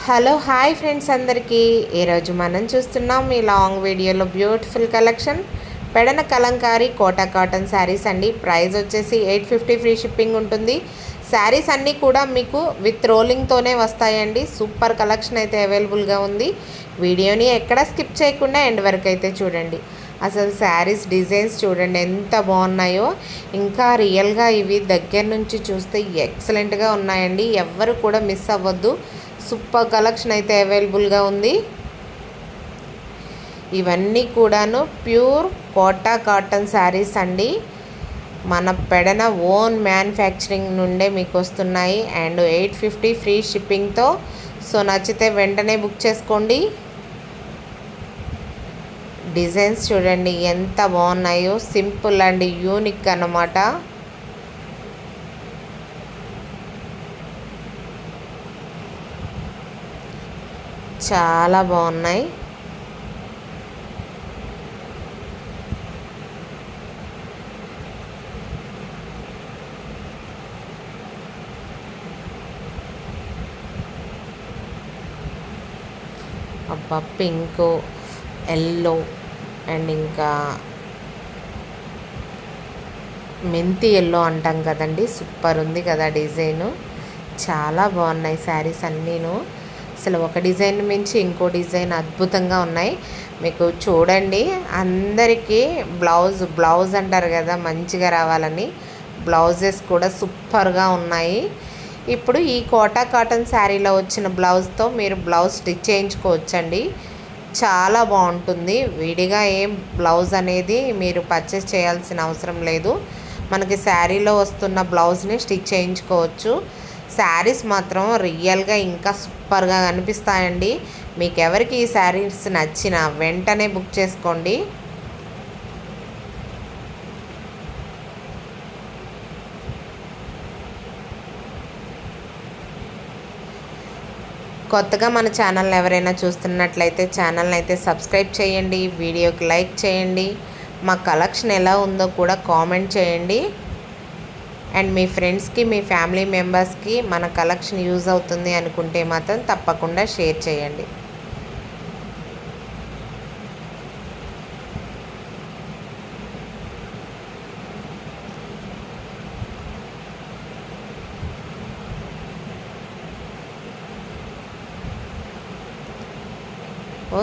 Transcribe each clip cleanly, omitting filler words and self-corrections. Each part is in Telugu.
హలో హాయ్ ఫ్రెండ్స్ అందరికీ ఈరోజు మనం చూస్తున్నాం ఈ లాంగ్ వీడియోలో beautiful collection Pedana Kalamkari Kota cotton saris అండి. ప్రైస్ వచ్చేసి 850 ఫ్రీ షిప్పింగ్ ఉంటుంది. శారీస్ అన్నీ కూడా మీకు విత్ రోలింగ్తోనే వస్తాయండి. సూపర్ కలెక్షన్ అయితే అవైలబుల్గా ఉంది. వీడియోని ఎక్కడ స్కిప్ చేయకుండా ఎండ్ వరకు అయితే చూడండి. అసలు శారీస్ డిజైన్స్ చూడండి ఎంత బాగున్నాయో. ఇంకా రియల్గా ఇవి దగ్గర నుంచి చూస్తే ఎక్సలెంట్గా ఉన్నాయండి. ఎవ్వరు కూడా మిస్ అవ్వద్దు. సూపర్ కలెక్షన్ అయితే అవైలబుల్గా ఉంది. ఇవన్నీ కూడాను ప్యూర్ కోటా కాటన్ శారీస్ అండి. మన పెడన ఓన్ మ్యానుఫ్యాక్చరింగ్ నుండే మీకు వస్తున్నాయి అండ్ 850 ఫ్రీ షిప్పింగ్తో. సో నచ్చితే వెంటనే బుక్ చేసుకోండి. డిజైన్స్ చూడండి ఎంత బాగున్నాయో. సింపుల్ అండ్ యూనిక్ అన్నమాట. చాలా బాగున్నాయి. అబ్బా పింక్, ఎల్లో అండ్ ఇంకా మెంతి ఎల్లో అంటాం కదండి. సూపర్ ఉంది కదా డిజైను. చాలా బాగున్నాయి శారీస్ అన్నీను. అసలు ఒక డిజైన్ మించి ఇంకో డిజైన్ అద్భుతంగా ఉన్నాయి. మీకు చూడండి అందరికీ బ్లౌజ్ అంటారు కదా మంచిగా రావాలని. బ్లౌజెస్ కూడా సూపర్గా ఉన్నాయి. ఇప్పుడు ఈ కోటా కాటన్ శారీలో వచ్చిన బ్లౌజ్తో మీరు బ్లౌజ్ స్టిచ్ చేయించుకోవచ్చండి. చాలా బాగుంటుంది. విడిగా ఏం బ్లౌజ్ అనేది మీరు పర్చేస్ చేయాల్సిన అవసరం లేదు. మనకి శారీలో వస్తున్న బ్లౌజ్ని స్టిచ్ చేయించుకోవచ్చు. శారీస్ మాత్రం రియల్గా ఇంకా సూపర్గా కనిపిస్తాయండి. మీకు ఎవరికి ఈ శారీస్ నచ్చినా వెంటనే బుక్ చేసుకోండి. కొత్తగా మన ఛానల్ ఎవరైనా చూస్తున్నట్లయితే ఛానల్ని అయితే సబ్స్క్రైబ్ చేయండి. వీడియోకి లైక్ చేయండి. మా కలెక్షన్ ఎలా ఉందో కూడా కామెంట్ చేయండి. అండ్ మీ ఫ్రెండ్స్కి మీ ఫ్యామిలీ మెంబర్స్కి మన కలెక్షన్ యూజ్ అవుతుంది అనుకుంటే మాత్రం తప్పకుండా షేర్ చేయండి.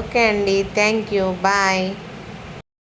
ఓకే అండి, థ్యాంక్ యూ, బాయ్.